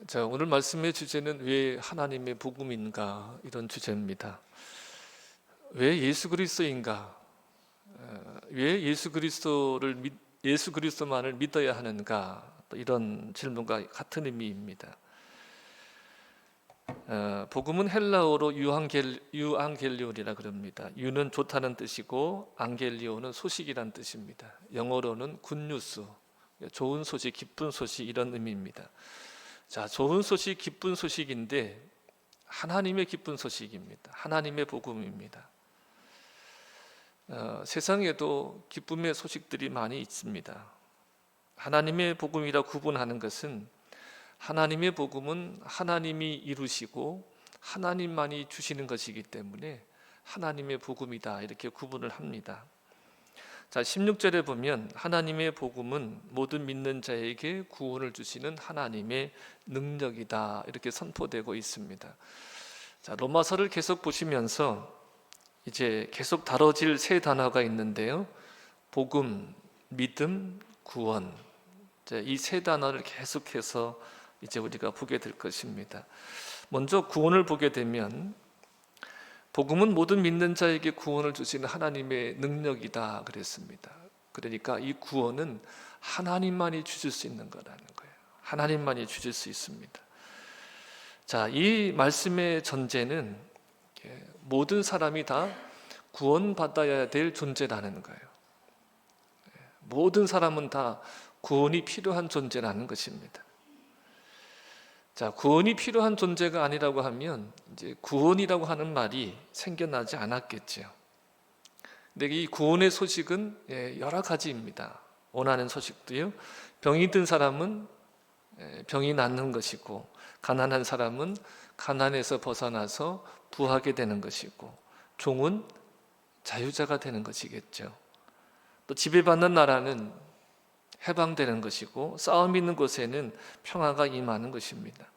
자, 오늘 말씀의 주제는 왜 하나님의 복음인가 이런 주제입니다. 왜 예수 그리스도인가? 왜 예수 그리스도만을 믿어야 하는가? 또 이런 질문과 같은 의미입니다. 복음은 헬라어로 유앙겔리온이라 그럽니다. 유는 좋다는 뜻이고 앙겔리온은 소식이란 뜻입니다. 영어로는 굿뉴스, 좋은 소식, 기쁜 소식 이런 의미입니다. 자, 좋은 소식, 기쁜 소식인데 하나님의 기쁜 소식입니다. 하나님의 복음입니다. 세상에도 기쁨의 소식들이 많이 있습니다. 하나님의 복음이라 구분하는 것은 하나님의 복음은 하나님이 이루시고 하나님만이 주시는 것이기 때문에 하나님의 복음이다 이렇게 구분을 합니다. 자, 16절에 보면 하나님의 복음은 모든 믿는 자에게 구원을 주시는 하나님의 능력이다 이렇게 선포되고 있습니다. 자, 로마서를 계속 보시면서 이제 계속 다뤄질 세 단어가 있는데요. 복음, 믿음, 구원. 이 세 단어를 계속해서 이제 우리가 보게 될 것입니다. 먼저 구원을 보게 되면 복음은 모든 믿는 자에게 구원을 주시는 하나님의 능력이다 그랬습니다. 그러니까 이 구원은 하나님만이 주실 수 있는 거라는 거예요. 하나님만이 주실 수 있습니다. 자, 이 말씀의 전제는 모든 사람이 다 구원받아야 될 존재라는 거예요. 모든 사람은 다 구원이 필요한 존재라는 것입니다. 자, 구원이 필요한 존재가 아니라고 하면 이제 구원이라고 하는 말이 생겨나지 않았겠죠. 근데 이 구원의 소식은 여러 가지입니다. 원하는 소식도요. 병이 든 사람은 병이 낫는 것이고, 가난한 사람은 가난에서 벗어나서 부하게 되는 것이고, 종은 자유자가 되는 것이겠죠. 또 지배받는 나라는 해방되는 것이고, 싸움이 있는 곳에는 평화가 임하는 것입니다.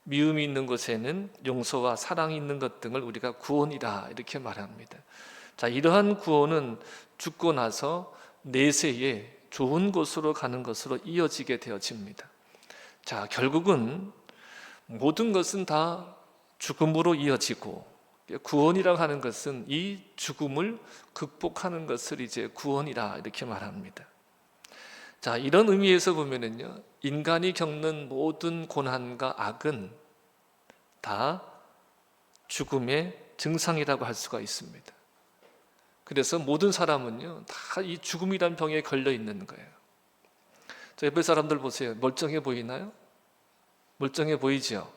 미움이 있는 곳에는 용서와 사랑이 있는 것 등을 우리가 구원이다 이렇게 말합니다. 자, 이러한 구원은 죽고 나서 내세에 좋은 곳으로 가는 것으로 이어지게 되어집니다. 자, 결국은 모든 것은 다 죽음으로 이어지고, 구원이라고 하는 것은 이 죽음을 극복하는 것을 이제 구원이라 이렇게 말합니다. 자, 이런 의미에서 보면은요, 인간이 겪는 모든 고난과 악은 다 죽음의 증상이라고 할 수가 있습니다. 그래서 모든 사람은요, 다 이 죽음이란 병에 걸려 있는 거예요. 저 옆에 사람들 보세요. 멀쩡해 보이나요? 멀쩡해 보이죠?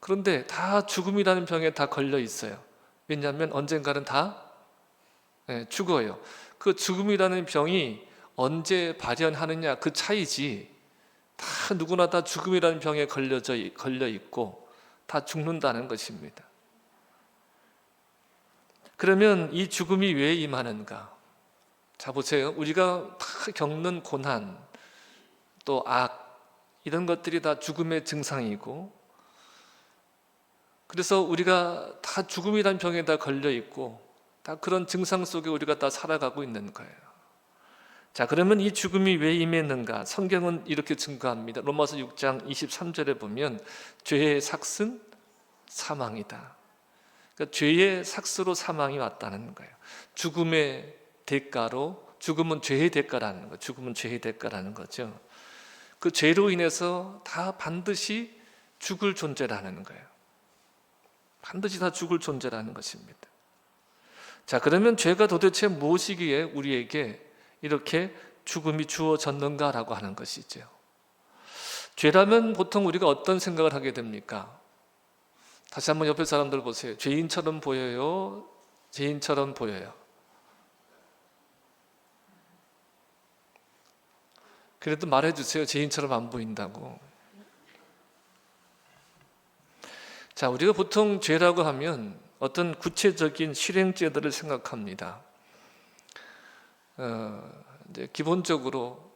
그런데 다 죽음이라는 병에 다 걸려 있어요. 왜냐하면 언젠가는 다 죽어요. 그 죽음이라는 병이 언제 발현하느냐 그 차이지, 다 누구나 다 죽음이라는 병에 걸려 있고 다 죽는다는 것입니다. 그러면 이 죽음이 왜 임하는가? 자, 보세요. 우리가 다 겪는 고난, 또 악, 이런 것들이 다 죽음의 증상이고, 그래서 우리가 다 죽음이라는 병에 다 걸려 있고 다 그런 증상 속에 우리가 다 살아가고 있는 거예요. 자, 그러면 이 죽음이 왜 임했는가? 성경은 이렇게 증거합니다. 로마서 6장 23절에 보면 죄의 삭은 사망이다. 그러니까 죄의 삭스로 사망이 왔다는 거예요. 죽음의 대가로, 죽음은 죄의 대가라는 거예요. 죽음은 죄의 대가라는 거죠. 그 죄로 인해서 다 반드시 죽을 존재라는 거예요. 반드시 다 죽을 존재라는 것입니다. 자, 그러면 죄가 도대체 무엇이기에 우리에게 이렇게 죽음이 주어졌는가라고 하는 것이죠. 죄라면 보통 우리가 어떤 생각을 하게 됩니까? 다시 한번 옆에 사람들 보세요. 죄인처럼 보여요? 죄인처럼 보여요? 그래도 말해주세요. 죄인처럼 안 보인다고. 자, 우리가 보통 죄라고 하면 어떤 구체적인 실행죄들을 생각합니다. 이제 기본적으로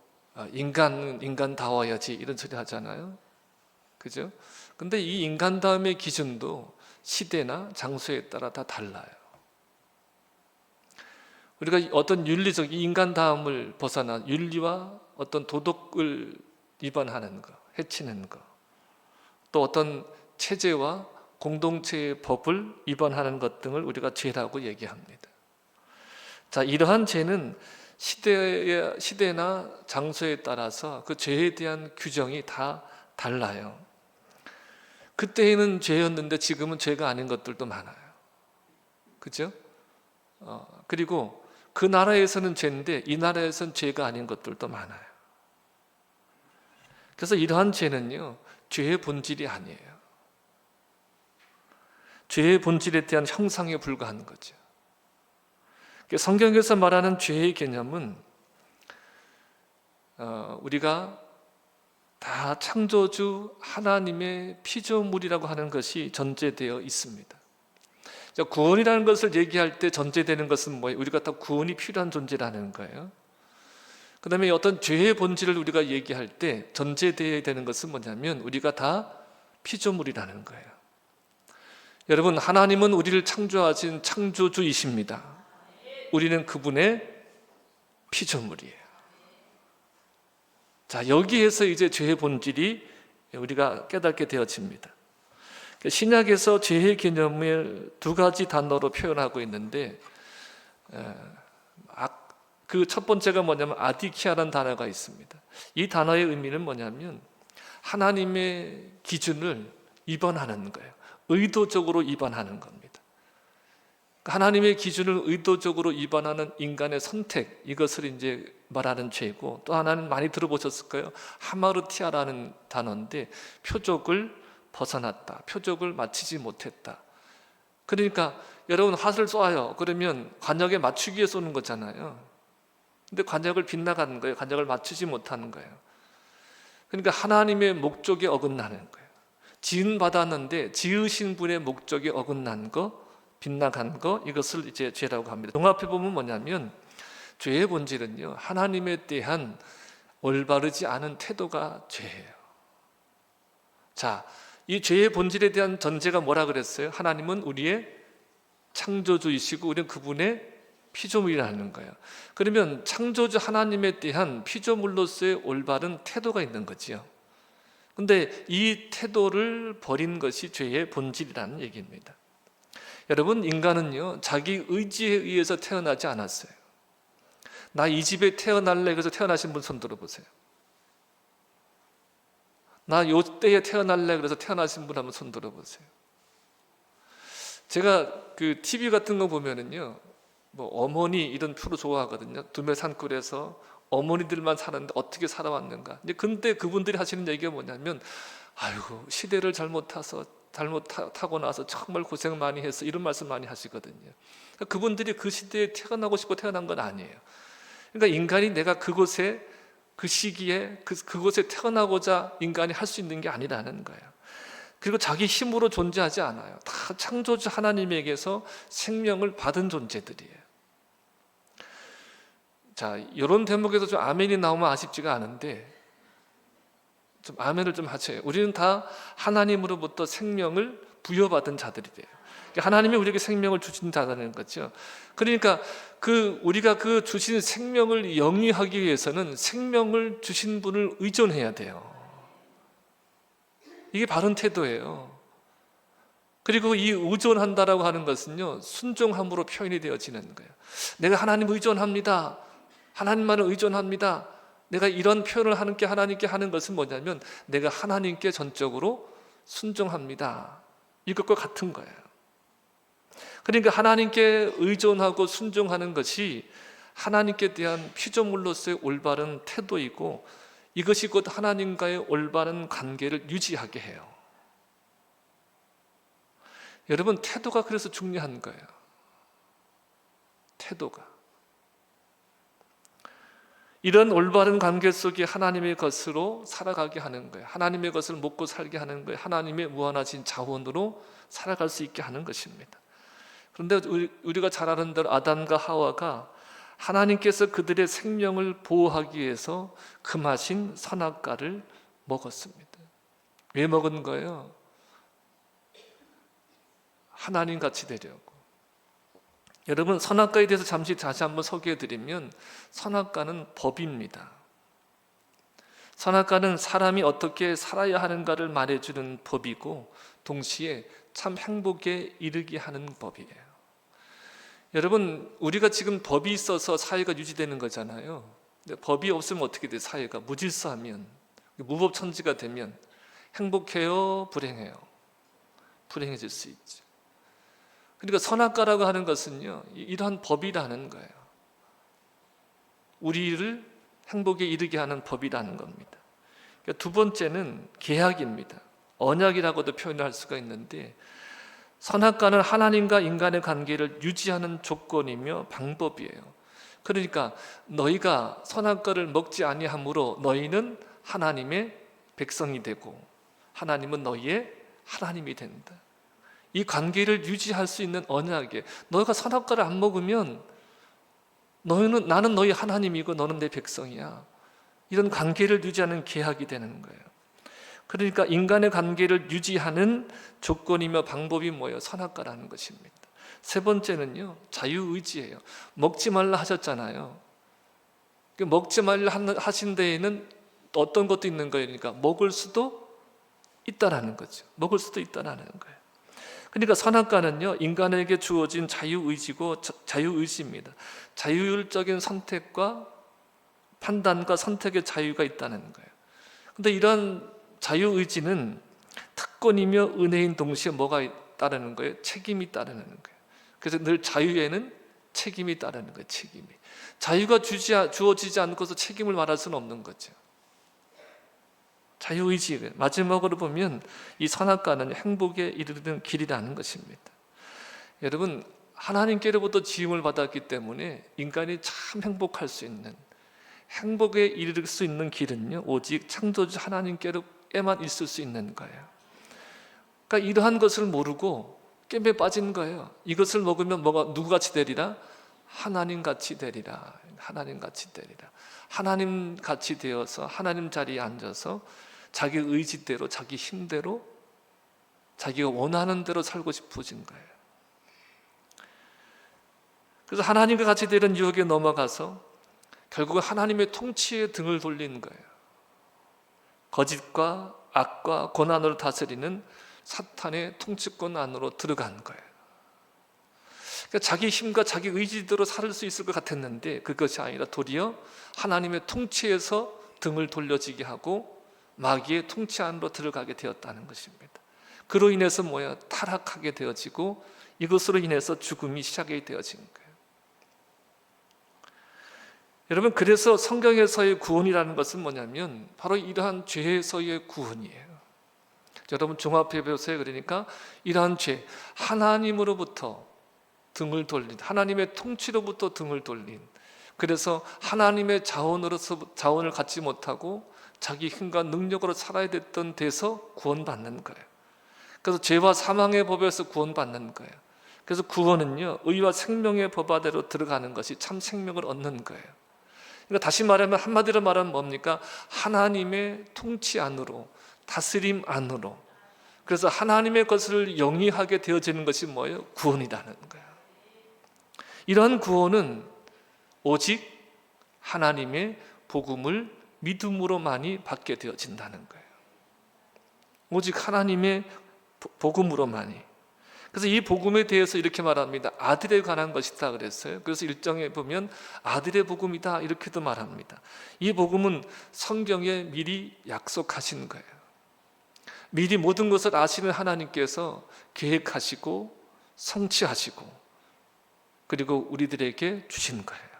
인간다워야지 이런 소리 하잖아요. 그죠? 근데 이 인간다움의 기준도 시대나 장소에 따라 다 달라요. 우리가 어떤 윤리적 인간다움을 벗어나 윤리와 어떤 도덕을 위반하는 거, 해치는 거, 또 어떤 체제와 공동체의 법을 위반하는 것 등을 우리가 죄라고 얘기합니다. 자, 이러한 죄는 시대나 장소에 따라서 그 죄에 대한 규정이 다 달라요. 그때에는 죄였는데 지금은 죄가 아닌 것들도 많아요. 그죠? 그리고 그 나라에서는 죄인데 이 나라에서는 죄가 아닌 것들도 많아요. 그래서 이러한 죄는요, 죄의 본질이 아니에요. 죄의 본질에 대한 형상에 불과한 거죠. 성경에서 말하는 죄의 개념은 우리가 다 창조주 하나님의 피조물이라고 하는 것이 전제되어 있습니다. 구원이라는 것을 얘기할 때 전제되는 것은 뭐예요? 우리가 다 구원이 필요한 존재라는 거예요. 그 다음에 어떤 죄의 본질을 우리가 얘기할 때 전제되어야 되는 것은 뭐냐면 우리가 다 피조물이라는 거예요. 여러분, 하나님은 우리를 창조하신 창조주이십니다. 우리는 그분의 피조물이에요. 자, 여기에서 이제 죄의 본질이 우리가 깨닫게 되어집니다. 신약에서 죄의 개념을 두 가지 단어로 표현하고 있는데, 그 첫 번째가 뭐냐면 아디키아라는 단어가 있습니다. 이 단어의 의미는 뭐냐면 하나님의 기준을 위반하는 거예요. 의도적으로 위반하는 겁니다. 하나님의 기준을 의도적으로 위반하는 인간의 선택, 이것을 이제 말하는 죄고, 또 하나는 많이 들어보셨을 거예요. 하마르티아라는 단어인데 표적을 벗어났다, 표적을 맞추지 못했다. 그러니까 여러분, 화를 쏘아요. 그러면 관역에 맞추기 위해 쏘는 거잖아요. 근데 관역을 빗나가는 거예요. 관역을 맞추지 못하는 거예요. 그러니까 하나님의 목적에 어긋나는 거예요. 지은 받았는데 지으신 분의 목적에 어긋난 거, 빗나간 거, 이것을 이제 죄라고 합니다. 종합해 보면 뭐냐면 죄의 본질은요, 하나님에 대한 올바르지 않은 태도가 죄예요. 자, 이 죄의 본질에 대한 전제가 뭐라 그랬어요? 하나님은 우리의 창조주이시고 우리는 그분의 피조물이라는 거예요. 그러면 창조주 하나님에 대한 피조물로서의 올바른 태도가 있는 거지요. 근데 이 태도를 버린 것이 죄의 본질이라는 얘기입니다. 여러분, 인간은요, 자기 의지에 의해서 태어나지 않았어요. 나 이 집에 태어날래 그래서 태어나신 분 손 들어보세요. 나 요 때에 태어날래 그래서 태어나신 분 한번 손 들어보세요. 제가 그 TV 같은 거 보면은요, 뭐 어머니 이런 프로 좋아하거든요. 두메 산골에서 어머니들만 사는데 어떻게 살아왔는가. 근데 그분들이 하시는 얘기가 뭐냐면, 아이고, 시대를 잘못 타고 나서 정말 고생 많이 해서, 이런 말씀 많이 하시거든요. 그분들이 그 시대에 태어나고 싶어 태어난 건 아니에요. 그러니까 인간이 내가 그곳에, 그 시기에 그곳에 태어나고자 인간이 할 수 있는 게 아니라는 거예요. 그리고 자기 힘으로 존재하지 않아요. 다 창조주 하나님에게서 생명을 받은 존재들이에요. 자, 이런 대목에서 좀 아멘이 나오면 아쉽지가 않은데, 좀 아멘을 좀 하세요. 우리는 다 하나님으로부터 생명을 부여받은 자들이래요. 하나님이 우리에게 생명을 주신 자라는 거죠. 그러니까 우리가 그 주신 생명을 영위하기 위해서는 생명을 주신 분을 의존해야 돼요. 이게 바른 태도예요. 그리고 이 의존한다라고 하는 것은요, 순종함으로 표현이 되어지는 거예요. 내가 하나님 의존합니다. 하나님만을 의존합니다. 내가 이런 표현을 하나님께 하는 것은 뭐냐면 내가 하나님께 전적으로 순종합니다. 이것과 같은 거예요. 그러니까 하나님께 의존하고 순종하는 것이 하나님께 대한 피조물로서의 올바른 태도이고, 이것이 곧 하나님과의 올바른 관계를 유지하게 해요. 여러분, 태도가 그래서 중요한 거예요. 태도가. 이런 올바른 관계 속에 하나님의 것으로 살아가게 하는 거예요. 하나님의 것을 먹고 살게 하는 거예요. 하나님의 무한하신 자원으로 살아갈 수 있게 하는 것입니다. 그런데 우리가 잘 아는 대로 아담과 하와가 하나님께서 그들의 생명을 보호하기 위해서 금하신 선악과를 먹었습니다. 왜 먹은 거예요? 하나님같이 되려고. 여러분, 선악과에 대해서 다시 한번 소개해 드리면, 선악과는 법입니다. 선악과는 사람이 어떻게 살아야 하는가를 말해주는 법이고 동시에 참 행복에 이르게 하는 법이에요. 여러분, 우리가 지금 법이 있어서 사회가 유지되는 거잖아요. 근데 법이 없으면 어떻게 돼? 사회가 무질서하면, 무법천지가 되면 행복해요? 불행해요? 불행해질 수 있죠. 그러니까 선악과라고 하는 것은요, 이러한 법이라는 거예요. 우리를 행복에 이르게 하는 법이라는 겁니다. 그러니까 두 번째는 계약입니다. 언약이라고도 표현을 할 수가 있는데, 선악과는 하나님과 인간의 관계를 유지하는 조건이며 방법이에요. 그러니까 너희가 선악과를 먹지 아니함으로 너희는 하나님의 백성이 되고 하나님은 너희의 하나님이 된다. 이 관계를 유지할 수 있는 언약이에요. 너희가 선악과를 안 먹으면 나는 너희 하나님이고 너는 내 백성이야. 이런 관계를 유지하는 계약이 되는 거예요. 그러니까 인간의 관계를 유지하는 조건이며 방법이 뭐예요? 선악과라는 것입니다. 세 번째는요, 자유의지예요. 먹지 말라 하셨잖아요. 먹지 말라 하신 데에는 어떤 것도 있는 거예요. 그러니까 먹을 수도 있다라는 거죠. 먹을 수도 있다라는 거예요. 그러니까 선악과는요, 인간에게 주어진 자유의지고 자유의지입니다. 자율적인 선택과 판단과 선택의 자유가 있다는 거예요. 근데 이런 자유의지는 특권이며 은혜인 동시에 뭐가 따르는 거예요? 책임이 따르는 거예요. 그래서 늘 자유에는 책임이 따르는 거예요. 책임이. 자유가 주어지지 않고서 책임을 말할 수는 없는 거죠. 자유의지. 마지막으로 보면 이 선악과는 행복에 이르는 길이라는 것입니다. 여러분, 하나님께로부터 지음을 받았기 때문에 인간이 참 행복할 수 있는, 행복에 이를 수 있는 길은요, 오직 창조주 하나님께로만 있을 수 있는 거예요. 그러니까 이러한 것을 모르고 게임에 빠진 거예요. 이것을 먹으면 누구같이 되리라? 하나님같이 되리라. 하나님같이 되리라. 하나님같이 되어서 하나님 자리에 앉아서 자기 의지대로, 자기 힘대로, 자기가 원하는 대로 살고 싶어진 거예요. 그래서 하나님과 같이 되는 유혹에 넘어가서 결국은 하나님의 통치에 등을 돌리는 거예요. 거짓과 악과 고난으로 다스리는 사탄의 통치권 안으로 들어간 거예요. 그러니까 자기 힘과 자기 의지대로 살 수 있을 것 같았는데 그것이 아니라 도리어 하나님의 통치에서 등을 돌려지게 하고 마귀의 통치 안으로 들어가게 되었다는 것입니다. 그로 인해서 타락하게 되어지고 이것으로 인해서 죽음이 시작이 되어진 거예요. 여러분, 그래서 성경에서의 구원이라는 것은 뭐냐면 바로 이러한 죄에서의 구원이에요. 여러분 종합해 보세요. 그러니까 이러한 죄, 하나님으로부터 등을 돌린, 하나님의 통치로부터 등을 돌린, 그래서 하나님의 자원을 갖지 못하고 자기 힘과 능력으로 살아야 됐던 데서 구원받는 거예요. 그래서 죄와 사망의 법에서 구원받는 거예요. 그래서 구원은요, 의와 생명의 법 아래로 들어가는 것이 참 생명을 얻는 거예요. 그러니까 다시 말하면, 한마디로 말하면 뭡니까? 하나님의 통치 안으로, 다스림 안으로, 그래서 하나님의 것을 영위하게 되어지는 것이 뭐예요? 구원이라는 거예요. 이러한 구원은 오직 하나님의 복음을 믿음으로만이 받게 되어진다는 거예요. 오직 하나님의 복음으로만이. 그래서 이 복음에 대해서 이렇게 말합니다. 아들에 관한 것이다 그랬어요. 그래서 1장에 보면 아들의 복음이다 이렇게도 말합니다. 이 복음은 성경에 미리 약속하신 거예요. 미리 모든 것을 아시는 하나님께서 계획하시고 성취하시고 그리고 우리들에게 주신 거예요.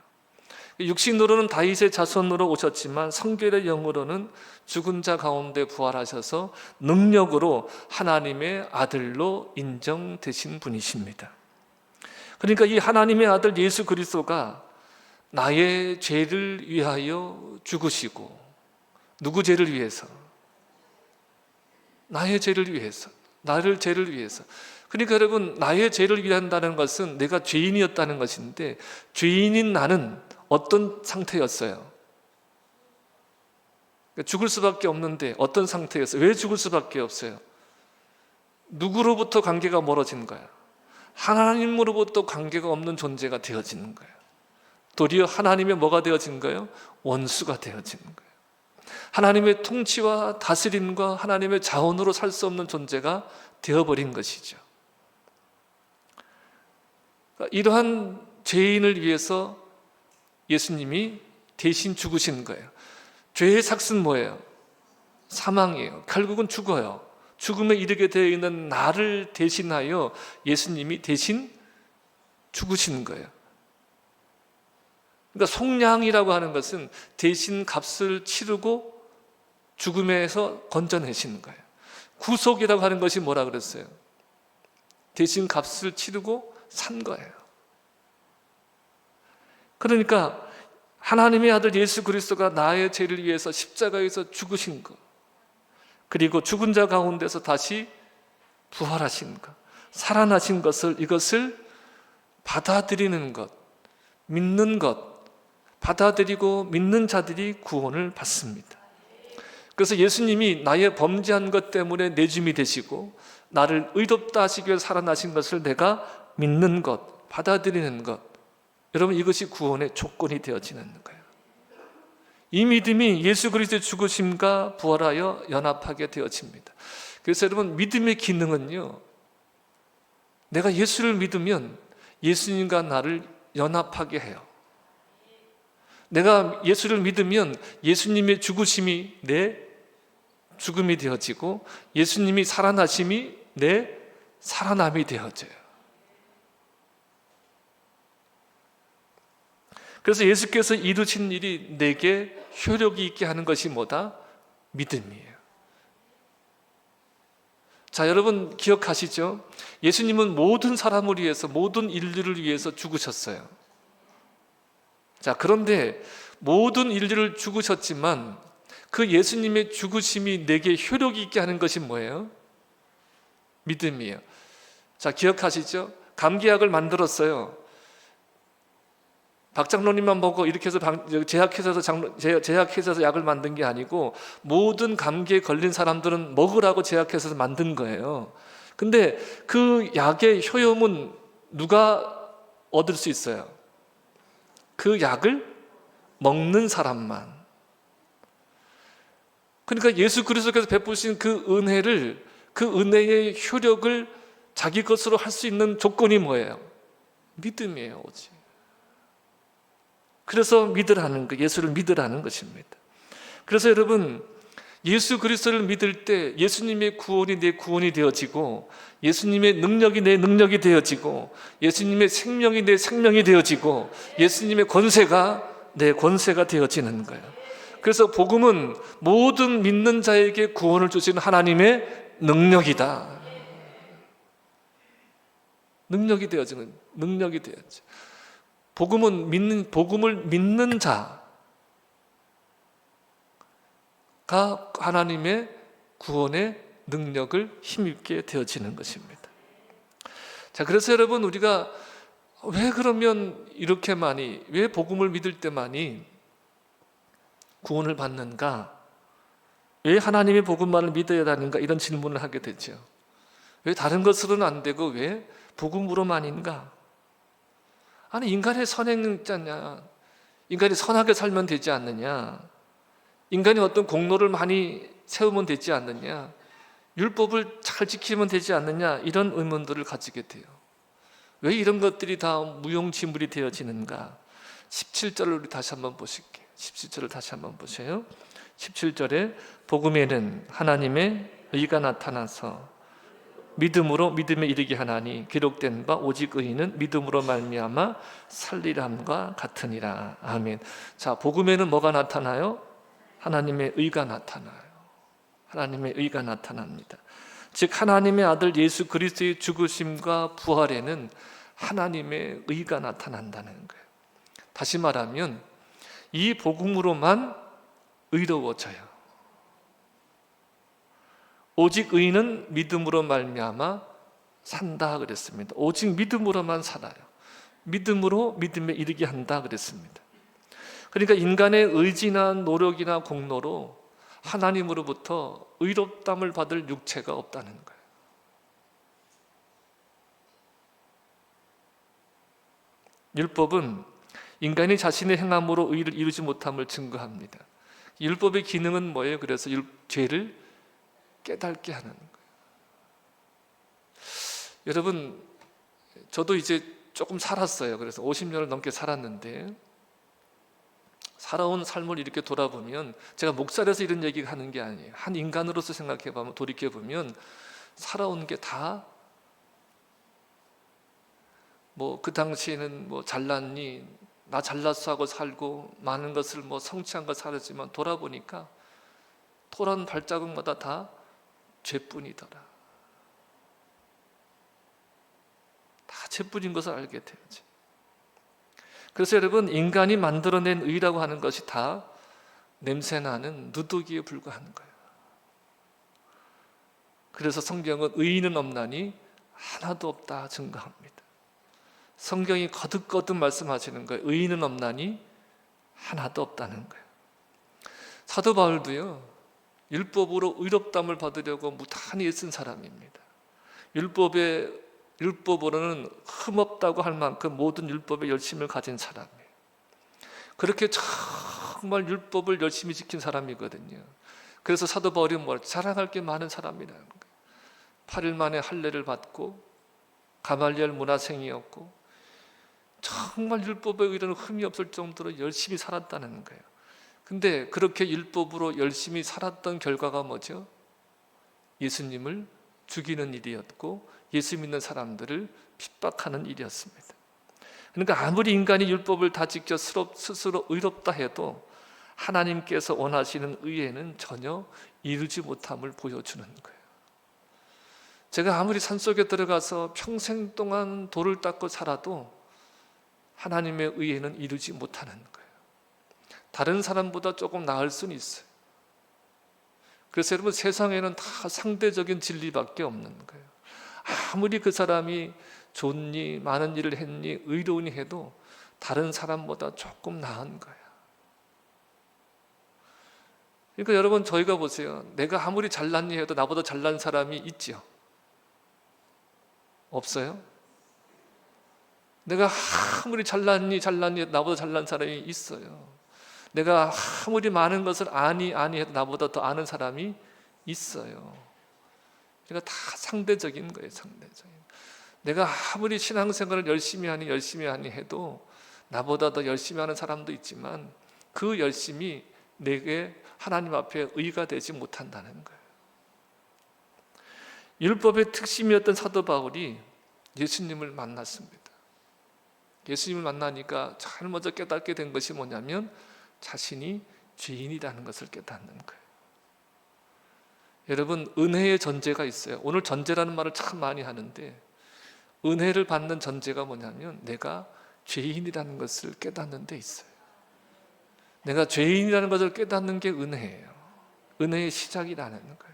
육신으로는 다윗의 자손으로 오셨지만 성결의 영으로는 죽은 자 가운데 부활하셔서 능력으로 하나님의 아들로 인정되신 분이십니다. 그러니까 이 하나님의 아들 예수 그리스도가 나의 죄를 위하여 죽으시고, 누구 죄를 위해서? 나의 죄를 위해서, 나를 죄를 위해서. 그러니까 여러분, 나의 죄를 위한다는 것은 내가 죄인이었다는 것인데, 죄인인 나는 어떤 상태였어요? 죽을 수밖에 없는데 어떤 상태였어요? 왜 죽을 수밖에 없어요? 누구로부터 관계가 멀어진 거야? 하나님으로부터 관계가 없는 존재가 되어지는 거예요. 도리어 하나님의 뭐가 되어진 거예요? 원수가 되어지는 거예요. 하나님의 통치와 다스림과 하나님의 자원으로 살 수 없는 존재가 되어버린 것이죠. 이러한 죄인을 위해서 예수님이 대신 죽으신 거예요. 죄의 삭은 뭐예요? 사망이에요. 결국은 죽어요. 죽음에 이르게 되어 있는 나를 대신하여 예수님이 대신 죽으신 거예요. 그러니까 속량이라고 하는 것은 대신 값을 치르고 죽음에서 건져내시는 거예요. 구속이라고 하는 것이 뭐라 그랬어요? 대신 값을 치르고 산 거예요. 그러니까 하나님의 아들 예수 그리스도가 나의 죄를 위해서 십자가에서 죽으신 것, 그리고 죽은 자 가운데서 다시 부활하신 것, 살아나신 것을, 이것을 받아들이는 것, 믿는 것, 받아들이고 믿는 자들이 구원을 받습니다. 그래서 예수님이 나의 범죄한 것 때문에 내 주님이 되시고 나를 의롭다 하시기 위해 살아나신 것을 내가 믿는 것, 받아들이는 것, 여러분, 이것이 구원의 조건이 되어지는 거예요. 이 믿음이 예수 그리스도의 죽으심과 부활하여 연합하게 되어집니다. 그래서 여러분, 믿음의 기능은요, 내가 예수를 믿으면 예수님과 나를 연합하게 해요. 내가 예수를 믿으면 예수님의 죽으심이 내 죽음이 되어지고 예수님이 살아나심이 내 살아남이 되어져요. 그래서 예수께서 이루신 일이 내게 효력이 있게 하는 것이 뭐다? 믿음이에요. 자, 여러분 기억하시죠? 예수님은 모든 사람을 위해서, 모든 인류를 위해서 죽으셨어요. 자, 그런데 모든 인류를 죽으셨지만 그 예수님의 죽으심이 내게 효력이 있게 하는 것이 뭐예요? 믿음이에요. 자, 기억하시죠? 감기약을 만들었어요. 박장로님만 보고 이렇게 해서 제약해서 약을 만든 게 아니고 모든 감기에 걸린 사람들은 먹으라고 제약해서 만든 거예요. 근데 그 약의 효용은 누가 얻을 수 있어요? 그 약을 먹는 사람만. 그러니까 예수 그리스도께서 베푸신 그 은혜를, 그 은혜의 효력을 자기 것으로 할 수 있는 조건이 뭐예요? 믿음이에요, 오직. 그래서 믿으라는 거, 예수를 믿으라는 것입니다. 그래서 여러분, 예수 그리스도를 믿을 때 예수님의 구원이 내 구원이 되어지고 예수님의 능력이 내 능력이 되어지고 예수님의 생명이 내 생명이 되어지고 예수님의 권세가 내 권세가 되어지는 거예요. 그래서 복음은 모든 믿는 자에게 구원을 주시는 하나님의 능력이다. 능력이 되어지는, 능력이 되어져. 복음을 믿는 자가 하나님의 구원의 능력을 힘입게 되어지는 것입니다. 자, 그래서 여러분, 우리가 왜 그러면 이렇게 많이, 왜 복음을 믿을 때 많이 구원을 받는가? 왜 하나님의 복음만을 믿어야 하는가? 이런 질문을 하게 되죠. 왜 다른 것으로는 안 되고 왜 복음으로만인가? 아니, 인간의 선행이 있잖냐, 인간이 선하게 살면 되지 않느냐, 인간이 어떤 공로를 많이 세우면 되지 않느냐, 율법을 잘 지키면 되지 않느냐, 이런 의문들을 가지게 돼요. 왜 이런 것들이 다 무용지물이 되어지는가? 17절을 우리 다시 한번 보실게요. 17절을 다시 한번 보세요. 17절에 복음에는 하나님의 의가 나타나서 믿음으로 믿음에 이르게 하나니 기록된 바 오직 의인은 믿음으로 말미암아 살리라 함과 같으니라. 아멘. 자, 복음에는 뭐가 나타나요? 하나님의 의가 나타나요. 하나님의 의가 나타납니다. 즉 하나님의 아들 예수 그리스도의 죽으심과 부활에는 하나님의 의가 나타난다는 거예요. 다시 말하면 이 복음으로만 의로워져요. 오직 의인은 믿음으로 말미암아 산다 그랬습니다. 오직 믿음으로만 살아요. 믿음으로 믿음에 이르게 한다 그랬습니다. 그러니까 인간의 의지나 노력이나 공로로 하나님으로부터 의롭담을 받을 육체가 없다는 거예요. 율법은 인간이 자신의 행함으로 의를 이루지 못함을 증거합니다. 율법의 기능은 뭐예요? 그래서 죄를 깨닫게 하는 거예요. 여러분, 저도 이제 조금 살았어요. 그래서 50년을 넘게 살았는데, 살아온 삶을 이렇게 돌아보면, 제가 목살에서 이런 얘기 하는 게 아니에요. 한 인간으로서 생각해보면, 돌이켜보면 살아온 게 다 그 당시에는 잘났니, 나 잘났어 하고 살고 많은 것을 성취한 거 살았지만, 돌아보니까 토란 발자국마다 다 죄뿐이더라. 다 죄뿐인 것을 알게 되었지. 그래서 여러분, 인간이 만들어낸 의라고 하는 것이 다 냄새나는 누더기에 불과한 거예요. 그래서 성경은 의인은 없나니 하나도 없다 증거합니다. 성경이 거듭거듭 말씀하시는 거예요. 의인은 없나니 하나도 없다는 거예요. 사도 바울도요, 율법으로 의롭다함을 받으려고 무단히 애쓴 사람입니다. 율법으로는 흠없다고 할 만큼 모든 율법의 열심을 가진 사람이에요. 그렇게 정말 율법을 열심히 지킨 사람이거든요. 그래서 사도 바울이 자랑할 게 많은 사람이라는 거예요. 8일 만에 할례를 받고 가말리엘 문화생이었고 정말 율법에 의뢰는 흠이 없을 정도로 열심히 살았다는 거예요. 근데 그렇게 율법으로 열심히 살았던 결과가 뭐죠? 예수님을 죽이는 일이었고 예수 믿는 사람들을 핍박하는 일이었습니다. 그러니까 아무리 인간이 율법을 다 지켜 스스로 의롭다 해도 하나님께서 원하시는 의에는 전혀 이루지 못함을 보여주는 거예요. 제가 아무리 산속에 들어가서 평생 동안 돌을 닦고 살아도 하나님의 의에는 이루지 못하는 거예요. 다른 사람보다 조금 나을 수는 있어요. 그래서 여러분, 세상에는 다 상대적인 진리밖에 없는 거예요. 아무리 그 사람이 좋니, 많은 일을 했니, 의로우니 해도 다른 사람보다 조금 나은 거예요. 그러니까 여러분, 저희가 보세요. 내가 아무리 잘났니 해도 나보다 잘난 사람이 있죠? 없어요? 내가 아무리 잘났니 나보다 잘난 사람이 있어요. 내가 아무리 많은 것을 아니 해도 나보다 더 아는 사람이 있어요. 그러니까 다 상대적인 거예요. 상대적인. 내가 아무리 신앙생활을 열심히 하니 해도 나보다 더 열심히 하는 사람도 있지만 그 열심이 내게 하나님 앞에 의가 되지 못한다는 거예요. 율법의 특심이었던 사도 바울이 예수님을 만났습니다. 예수님을 만나니까 제일 먼저 깨닫게 된 것이 뭐냐면 자신이 죄인이라는 것을 깨닫는 거예요. 여러분, 은혜의 전제가 있어요. 오늘 전제라는 말을 참 많이 하는데 은혜를 받는 전제가 뭐냐면 내가 죄인이라는 것을 깨닫는 데 있어요. 내가 죄인이라는 것을 깨닫는 게 은혜예요. 은혜의 시작이라는 거예요.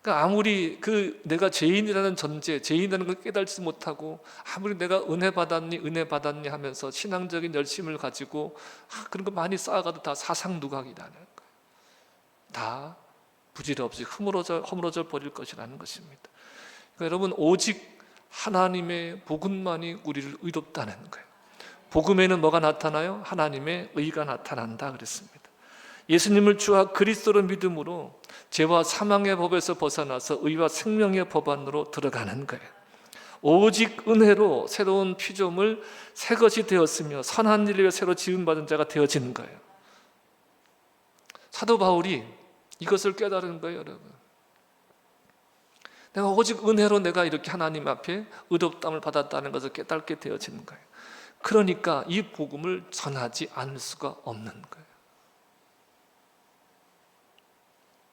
그러니까 아무리 내가 죄인이라는 전제, 죄인이라는 걸 깨닫지 못하고 아무리 내가 은혜 받았니 하면서 신앙적인 열심을 가지고 그런 거 많이 쌓아가도 다 사상누각이라는 거예요. 다 부질없이 허물어져 버릴 것이라는 것입니다. 그러니까 여러분, 오직 하나님의 복음만이 우리를 의롭다는 거예요. 복음에는 뭐가 나타나요? 하나님의 의가 나타난다 그랬습니다. 예수님을 주와 그리스도로 믿음으로 죄와 사망의 법에서 벗어나서 의와 생명의 법 안으로 들어가는 거예요. 오직 은혜로 새로운 피조물 새 것이 되었으며 선한 일을 위해 새로 지음받은 자가 되어지는 거예요. 사도 바울이 이것을 깨달은 거예요. 여러분, 내가 오직 은혜로 내가 이렇게 하나님 앞에 의롭다함을 받았다는 것을 깨닫게 되어지는 거예요. 그러니까 이 복음을 전하지 않을 수가 없는 거예요.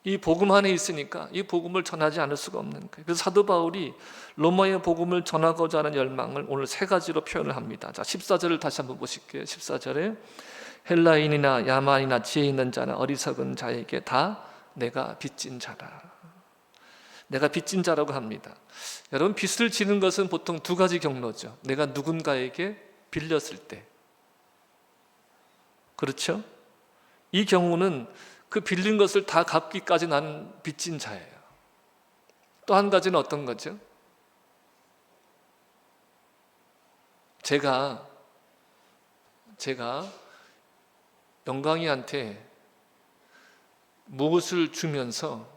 이 복음 안에 있으니까 이 복음을 전하지 않을 수가 없는 거예요. 그래서 사도 바울이 로마의 복음을 전하고자 하는 열망을 오늘 세 가지로 표현을 합니다. 자, 14절을 다시 한번 보실게요. 14절에 헬라인이나 야만이나 지혜 있는 자나 어리석은 자에게 다 내가 빚진 자라. 내가 빚진 자라고 합니다. 여러분, 빚을 지는 것은 보통 두 가지 경로죠. 내가 누군가에게 빌렸을 때, 그렇죠? 이 경우는 그 빌린 것을 다 갚기까지 나는 빚진 자예요. 또 한 가지는 어떤 거죠? 제가 영광이한테 무엇을 주면서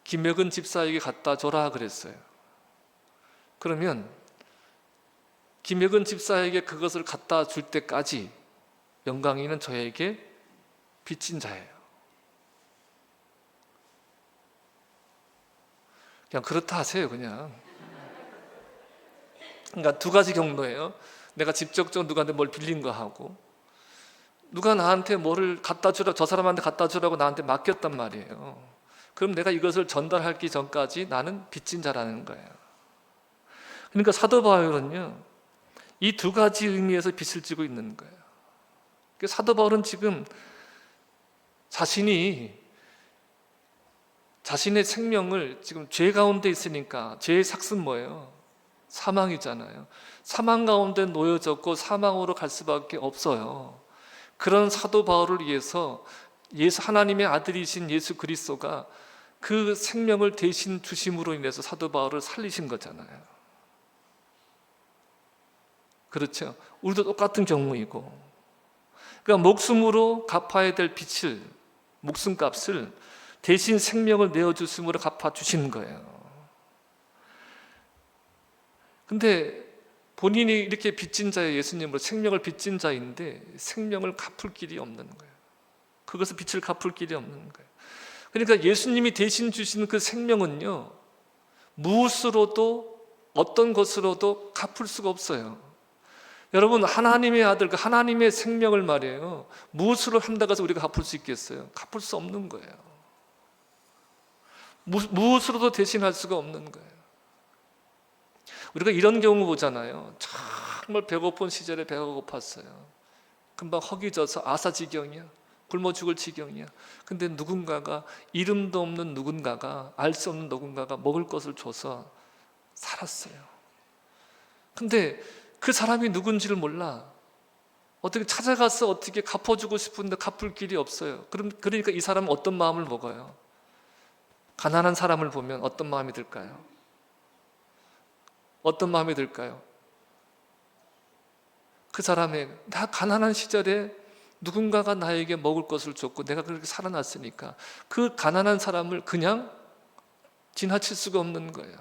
김혁은 집사에게 갖다 줘라 그랬어요. 그러면 김혁은 집사에게 그것을 갖다 줄 때까지 영광이는 저에게 빚진 자예요. 그냥 그렇다 하세요. 그러니까 두 가지 경로예요. 내가 직접적으로 누구한테 뭘 빌린 거 하고, 누가 나한테 뭐를 갖다 주라, 저 사람한테 갖다 주라고 나한테 맡겼단 말이에요. 그럼 내가 이것을 전달하기 전까지 나는 빚진 자라는 거예요. 그러니까 사도 바울은요, 이 두 가지 의미에서 빚을 지고 있는 거예요. 사도 바울은 지금 자신의 생명을 지금 죄 가운데 있으니까, 죄의 삭은 뭐예요? 사망이잖아요. 사망 가운데 놓여졌고 사망으로 갈 수밖에 없어요. 그런 사도 바울을 위해서 하나님의 아들이신 예수 그리스도가 그 생명을 대신 주심으로 인해서 사도 바울을 살리신 거잖아요. 그렇죠? 우리도 똑같은 경우이고, 그러니까 목숨으로 갚아야 될 빚을, 목숨값을 대신 생명을 내어주심으로 갚아주시는 거예요. 근데 본인이 이렇게 빚진 자예요. 예수님으로 생명을 빚진 자인데 생명을 갚을 길이 없는 거예요. 그것을 빚을 갚을 길이 없는 거예요. 그러니까 예수님이 대신 주신 그 생명은요, 무엇으로도, 어떤 것으로도 갚을 수가 없어요. 여러분, 하나님의 아들, 그 하나님의 생명을 말이에요, 무엇으로 한다고 해서 우리가 갚을 수 있겠어요? 갚을 수 없는 거예요. 무엇으로도 대신할 수가 없는 거예요. 우리가 이런 경우 보잖아요. 정말 배고픈 시절에 배가 고팠어요. 금방 허기져서 아사지경이야. 굶어 죽을 지경이야. 근데 누군가가, 이름도 없는 누군가가, 알 수 없는 누군가가 먹을 것을 줘서 살았어요. 근데 그 사람이 누군지를 몰라. 어떻게 찾아가서 어떻게 갚아주고 싶은데 갚을 길이 없어요. 그러니까 이 사람은 어떤 마음을 먹어요? 가난한 사람을 보면 어떤 마음이 들까요? 어떤 마음이 들까요? 그 사람의, 나 가난한 시절에 누군가가 나에게 먹을 것을 줬고 내가 그렇게 살아났으니까 그 가난한 사람을 그냥 지나칠 수가 없는 거예요.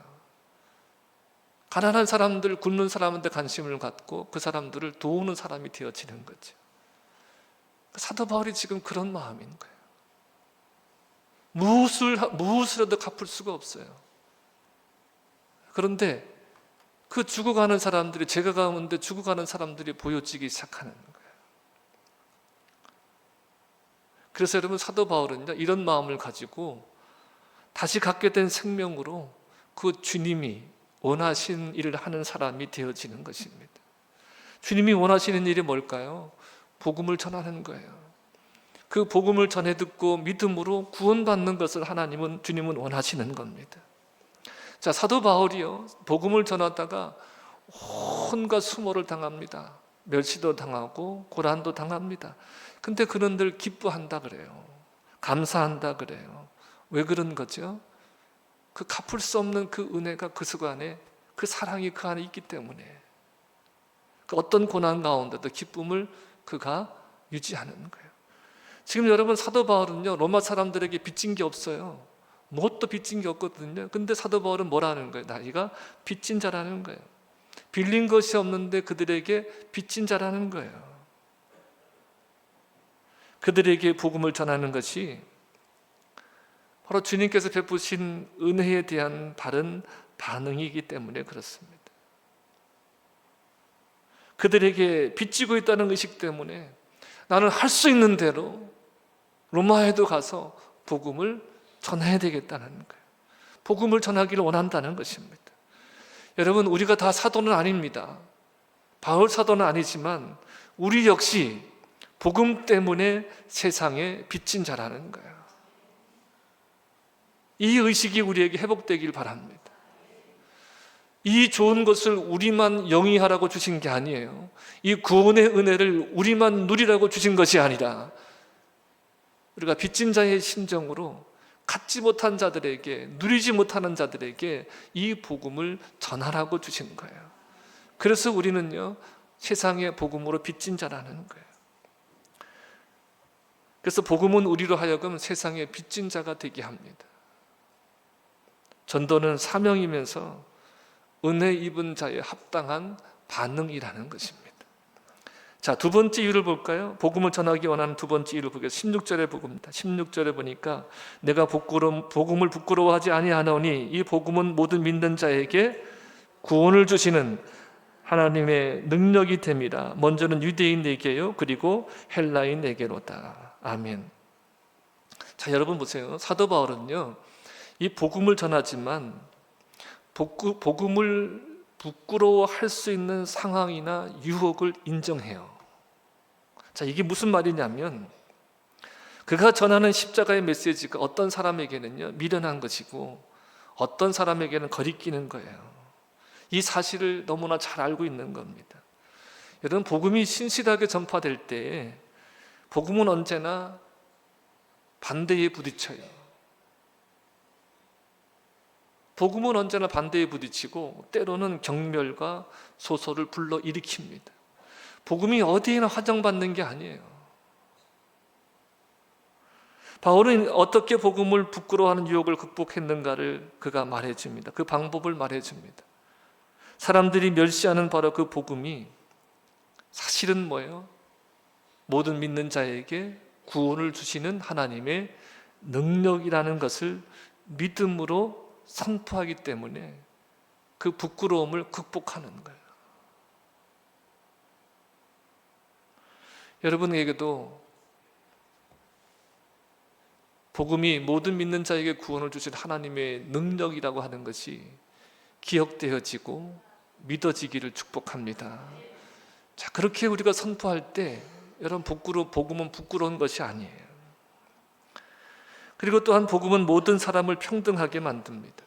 가난한 사람들, 굶는 사람한테 관심을 갖고 그 사람들을 도우는 사람이 되어지는 거죠. 사도 바울이 지금 그런 마음인 거예요. 무엇이라도 갚을 수가 없어요. 그런데 그 죽어가는 사람들이, 죄가 가운데 죽어가는 사람들이 보여지기 시작하는 거예요. 그래서 여러분, 사도 바울은요, 이런 마음을 가지고 다시 갖게 된 생명으로 그 주님이 원하신 일을 하는 사람이 되어지는 것입니다. 주님이 원하시는 일이 뭘까요? 복음을 전하는 거예요. 그 복음을 전해 듣고 믿음으로 구원받는 것을 주님은 원하시는 겁니다. 자, 사도 바울이요, 복음을 전하다가 온갖 수모를 당합니다. 멸시도 당하고 고난도 당합니다. 근데 그는 늘 기뻐한다 그래요. 감사한다 그래요. 왜 그런 거죠? 그 갚을 수 없는 그 은혜가 그 안에, 그 사랑이 그 안에 있기 때문에 그 어떤 고난 가운데도 기쁨을 그가 유지하는 거예요. 지금 여러분, 사도 바울은요, 로마 사람들에게 빚진 게 없어요. 뭣도 빚진 게 없거든요. 근데 사도 바울은 뭐라는 거예요? 나이가 빚진 자라는 거예요. 빌린 것이 없는데 그들에게 빚진 자라는 거예요. 그들에게 복음을 전하는 것이 바로 주님께서 베푸신 은혜에 대한 바른 반응이기 때문에 그렇습니다. 그들에게 빚지고 있다는 의식 때문에 나는 할 수 있는 대로 로마에도 가서 복음을 전해야 되겠다는 거예요. 복음을 전하기를 원한다는 것입니다. 여러분, 우리가 다 사도는 아닙니다. 바울 사도는 아니지만 우리 역시 복음 때문에 세상에 빚진 자라는 거예요. 이 의식이 우리에게 회복되길 바랍니다. 이 좋은 것을 우리만 영위하라고 주신 게 아니에요. 이 구원의 은혜를 우리만 누리라고 주신 것이 아니라 우리가 빚진 자의 심정으로 갖지 못한 자들에게, 누리지 못하는 자들에게 이 복음을 전하라고 주신 거예요. 그래서 우리는요, 세상의 복음으로 빚진 자라는 거예요. 그래서 복음은 우리로 하여금 세상의 빚진 자가 되게 합니다. 전도는 사명이면서 은혜 입은 자의 합당한 반응이라는 것입니다. 자, 두 번째 이유를 볼까요? 복음을 전하기 원하는 두 번째 이유를 보겠습니다. 16절에 복음입니다. 16절에 보니까 내가 복음을 부끄러워하지 아니하노니 이 복음은 모든 믿는 자에게 구원을 주시는 하나님의 능력이 됨이라. 먼저는 유대인에게요, 그리고 헬라인에게로다. 아멘. 자, 여러분 보세요. 사도 바울은요, 이 복음을 전하지만 복음을 부끄러워할 수 있는 상황이나 유혹을 인정해요. 자, 이게 무슨 말이냐면 그가 전하는 십자가의 메시지가 어떤 사람에게는요 미련한 것이고 어떤 사람에게는 거리끼는 거예요. 이 사실을 너무나 잘 알고 있는 겁니다. 여러분, 복음이 신실하게 전파될 때 복음은 언제나 반대에 부딪혀요. 복음은 언제나 반대에 부딪히고 때로는 경멸과 소설을 불러일으킵니다. 복음이 어디에나 환영받는 게 아니에요. 바울은 어떻게 복음을 부끄러워하는 유혹을 극복했는가를 그가 말해줍니다. 그 방법을 말해줍니다. 사람들이 멸시하는 바로 그 복음이 사실은 뭐예요? 모든 믿는 자에게 구원을 주시는 하나님의 능력이라는 것을 믿음으로 선포하기 때문에 그 부끄러움을 극복하는 거예요. 여러분에게도 복음이 모든 믿는 자에게 구원을 주신 하나님의 능력이라고 하는 것이 기억되어지고 믿어지기를 축복합니다. 자, 그렇게 우리가 선포할 때 여러분, 복음은 부끄러운 것이 아니에요. 그리고 또한 복음은 모든 사람을 평등하게 만듭니다.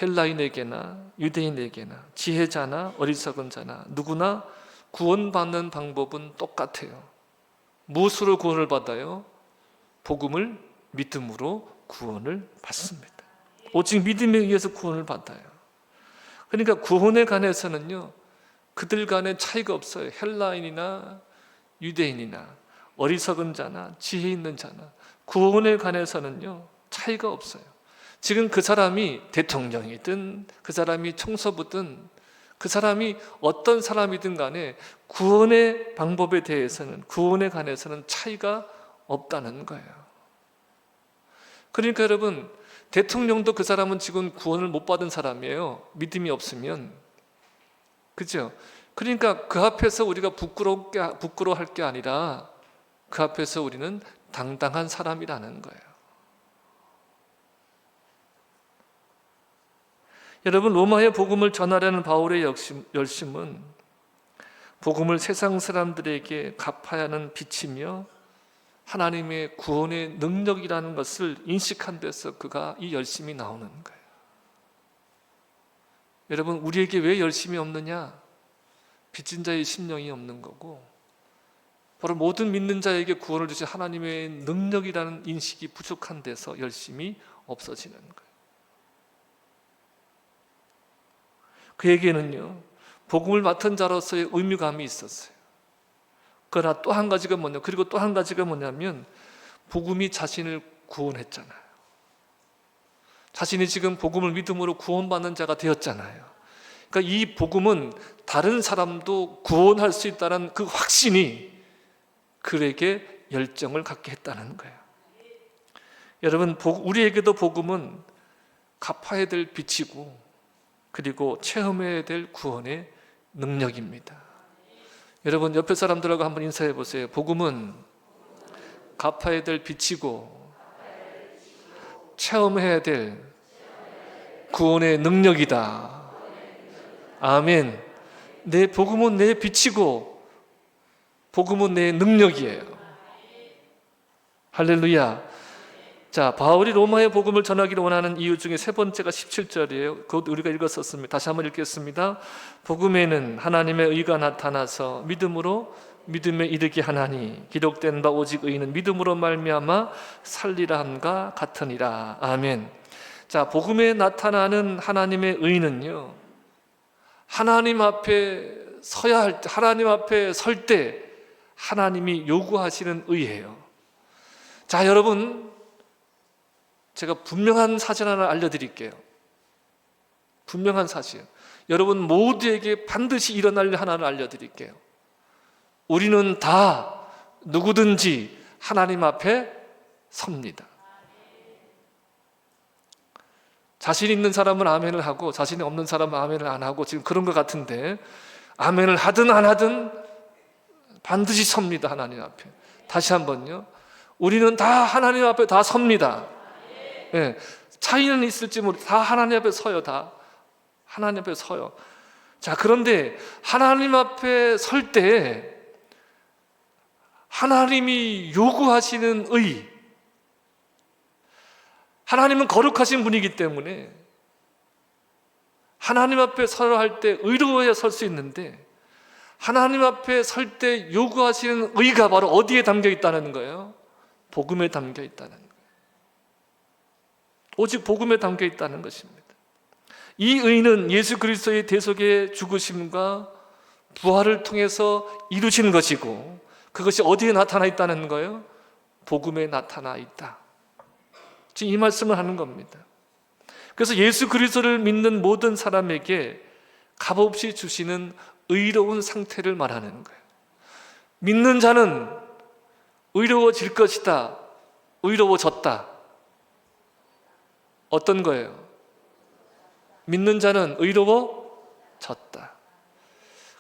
헬라인에게나 유대인에게나 지혜자나 어리석은 자나 누구나 구원받는 방법은 똑같아요. 무엇으로 구원을 받아요? 복음을 믿음으로 구원을 받습니다. 오직 믿음에 의해서 구원을 받아요. 그러니까 구원에 관해서는요 그들 간에 차이가 없어요. 헬라인이나 유대인이나 어리석은 자나 지혜 있는 자나 구원에 관해서는요 차이가 없어요. 지금 그 사람이 대통령이든 그 사람이 총서부든 그 사람이 어떤 사람이든 간에 구원의 방법에 대해서는, 구원에 관해서는 차이가 없다는 거예요. 그러니까 여러분, 대통령도 그 사람은 지금 구원을 못 받은 사람이에요. 믿음이 없으면. 그죠? 그러니까 그 앞에서 우리가 부끄러워할 게 아니라 그 앞에서 우리는 당당한 사람이라는 거예요. 여러분, 로마의 복음을 전하려는 바울의 열심은 복음을 세상 사람들에게 갚아야 하는 빛이며 하나님의 구원의 능력이라는 것을 인식한 데서 그가 이 열심이 나오는 거예요. 여러분, 우리에게 왜 열심이 없느냐? 빚진 자의 심령이 없는 거고 바로 모든 믿는 자에게 구원을 주신 하나님의 능력이라는 인식이 부족한 데서 열심이 없어지는 거예요. 그에게는요 복음을 맡은 자로서의 의무감이 있었어요. 그러나 또 한 가지가 뭐냐면 복음이 자신을 구원했잖아요. 자신이 지금 복음을 믿음으로 구원받는 자가 되었잖아요. 그러니까 이 복음은 다른 사람도 구원할 수 있다는 그 확신이 그에게 열정을 갖게 했다는 거예요. 여러분, 우리에게도 복음은 갚아야 될 빛이고 그리고 체험해야 될 구원의 능력입니다. 여러분, 옆에 사람들하고 한번 인사해 보세요. 복음은 갚아야 될 빛이고 체험해야 될 구원의 능력이다. 아멘. 내 복음은 내 빛이고 복음은 내 능력이에요. 할렐루야. 자, 바울이 로마의 복음을 전하기를 원하는 이유 중에 세 번째가 17절이에요. 그것 우리가 읽었었습니다. 다시 한번 읽겠습니다. 복음에는 하나님의 의가 나타나서 믿음에 이르게 하나니 기록된 바 오직 의인은 믿음으로 말미암아 살리라 함과 같으니라. 아멘. 자, 복음에 나타나는 하나님의 의는요 하나님 앞에 설 때 하나님이 요구하시는 의예요. 자, 여러분, 제가 분명한 사실 하나 알려드릴게요. 분명한 사실. 여러분 모두에게 반드시 일어날 일 하나를 알려드릴게요. 우리는 다 누구든지 하나님 앞에 섭니다. 자신 있는 사람은 아멘을 하고 자신이 없는 사람은 아멘을 안 하고 지금 그런 것 같은데, 아멘을 하든 안 하든 반드시 섭니다. 하나님 앞에. 다시 한번요. 우리는 다 하나님 앞에 다 섭니다. 네, 차이는 있을지 모르, 다 하나님 앞에 서요. 다 하나님 앞에 서요. 자, 그런데 하나님 앞에 설 때 하나님이 요구하시는 의, 하나님은 거룩하신 분이기 때문에 하나님 앞에 서야 할 때 의로워야 설 수 있는데, 하나님 앞에 설 때 요구하시는 의가 바로 어디에 담겨 있다는 거예요? 복음에 담겨 있다는 거예요. 오직 복음에 담겨 있다는 것입니다. 이 의는 예수 그리스도의 대속의 죽으심과 부활을 통해서 이루신 것이고, 그것이 어디에 나타나 있다는 거예요? 복음에 나타나 있다. 지금 이 말씀을 하는 겁니다. 그래서 예수 그리스도를 믿는 모든 사람에게 값없이 주시는 의로운 상태를 말하는 거예요. 믿는 자는 의로워질 것이다, 의로워졌다. 어떤 거예요? 믿는 자는 의로워졌다.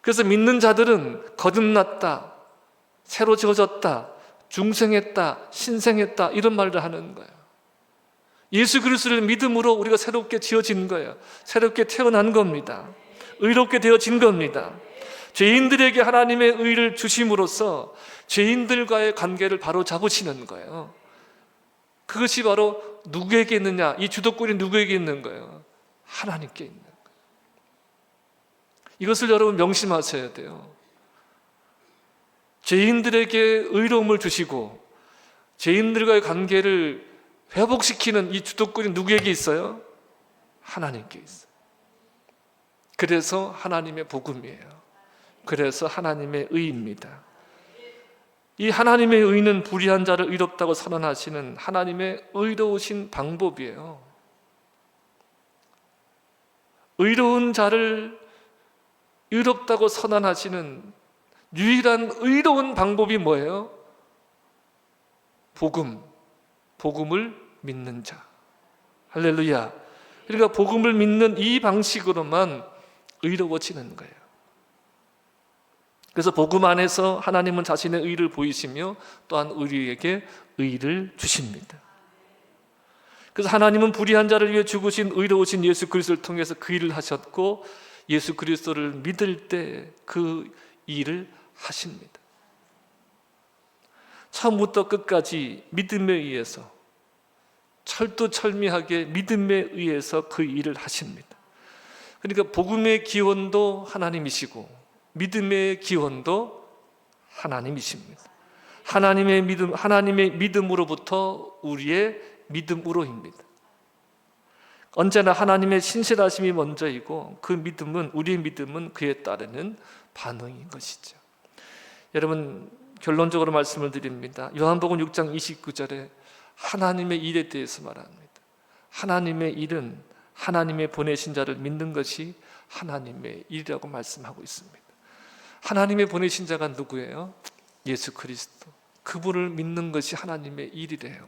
그래서 믿는 자들은 거듭났다, 새로 지어졌다, 중생했다, 신생했다, 이런 말을 하는 거예요. 예수 그리스도를 믿음으로 우리가 새롭게 지어진 거예요. 새롭게 태어난 겁니다. 의롭게 되어진 겁니다. 죄인들에게 하나님의 의를 주심으로써 죄인들과의 관계를 바로 잡으시는 거예요. 그것이 바로 누구에게 있느냐? 이 주도권이 누구에게 있는 거예요? 하나님께 있는 거예요. 이것을 여러분 명심하셔야 돼요. 죄인들에게 의로움을 주시고 죄인들과의 관계를 회복시키는 이 주도권이 누구에게 있어요? 하나님께 있어요. 그래서 하나님의 복음이에요. 그래서 하나님의 의입니다. 이 하나님의 의는 불의한 자를 의롭다고 선언하시는 하나님의 의로우신 방법이에요. 의로운 자를 의롭다고 선언하시는 유일한 의로운 방법이 뭐예요? 복음을 믿는 자. 할렐루야. 그러니까 복음을 믿는 이 방식으로만 의로워지는 거예요. 그래서 복음 안에서 하나님은 자신의 의를 보이시며 또한 우리에게 의를 주십니다. 그래서 하나님은 불의한 자를 위해 죽으신 의로우신 예수 그리스도를 통해서 그 일을 하셨고, 예수 그리스도를 믿을 때 그 일을 하십니다. 처음부터 끝까지 믿음에 의해서, 철두철미하게 믿음에 의해서 그 일을 하십니다. 그러니까 복음의 기원도 하나님이시고 믿음의 기원도 하나님이십니다. 하나님의 믿음으로부터 우리의 믿음으로입니다. 언제나 하나님의 신실하심이 먼저이고 우리의 믿음은 그에 따르는 반응인 것이죠. 여러분, 결론적으로 말씀을 드립니다. 요한복음 6장 29절에 하나님의 일에 대해서 말합니다. 하나님의 일은 하나님의 보내신 자를 믿는 것이 하나님의 일이라고 말씀하고 있습니다. 하나님의 보내신 자가 누구예요? 예수 그리스도. 그분을 믿는 것이 하나님의 일이래요.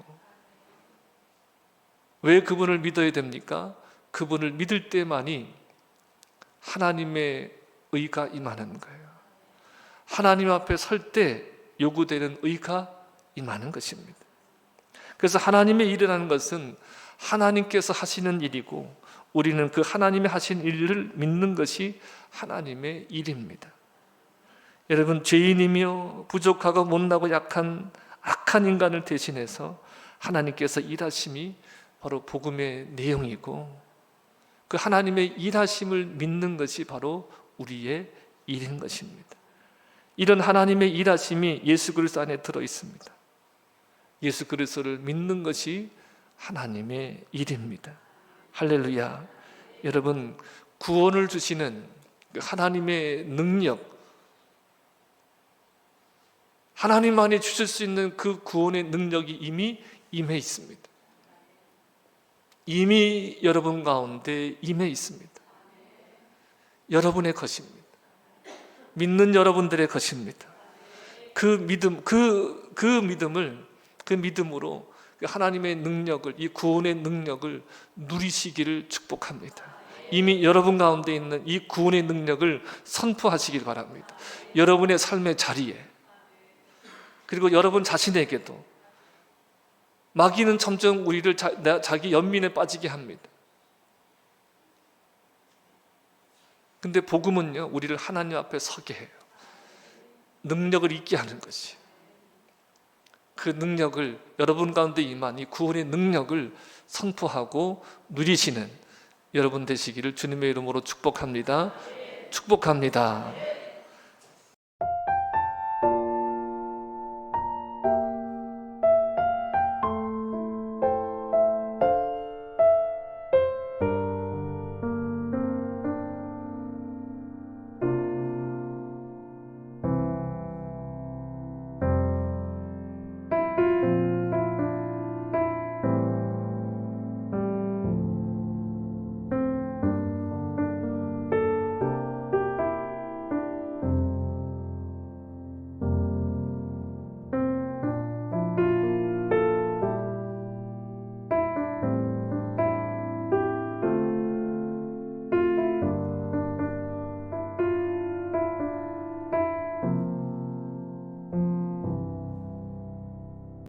왜 그분을 믿어야 됩니까? 그분을 믿을 때만이 하나님의 의가 임하는 거예요. 하나님 앞에 설 때 요구되는 의가 임하는 것입니다. 그래서 하나님의 일이라는 것은 하나님께서 하시는 일이고, 우리는 그 하나님이 하신 일을 믿는 것이 하나님의 일입니다. 여러분, 죄인이며 부족하고 못나고 약한 악한 인간을 대신해서 하나님께서 일하심이 바로 복음의 내용이고, 그 하나님의 일하심을 믿는 것이 바로 우리의 일인 것입니다. 이런 하나님의 일하심이 예수 그리스도 안에 들어 있습니다. 예수 그리스도를 믿는 것이 하나님의 일입니다. 할렐루야. 여러분, 구원을 주시는 하나님의 능력, 하나님만이 주실 수 있는 그 구원의 능력이 이미 임해 있습니다. 이미 여러분 가운데 임해 있습니다. 여러분의 것입니다. 믿는 여러분들의 것입니다. 그 믿음으로 하나님의 능력을, 이 구원의 능력을 누리시기를 축복합니다. 이미 여러분 가운데 있는 이 구원의 능력을 선포하시길 바랍니다. 여러분의 삶의 자리에, 그리고 여러분 자신에게도. 마귀는 점점 우리를 자기 연민에 빠지게 합니다. 근데 복음은요, 우리를 하나님 앞에 서게 해요. 능력을 있게 하는 것이. 그 능력을, 여러분 가운데 임한 이 구원의 능력을 선포하고 누리시는 여러분 되시기를 주님의 이름으로 축복합니다. 축복합니다.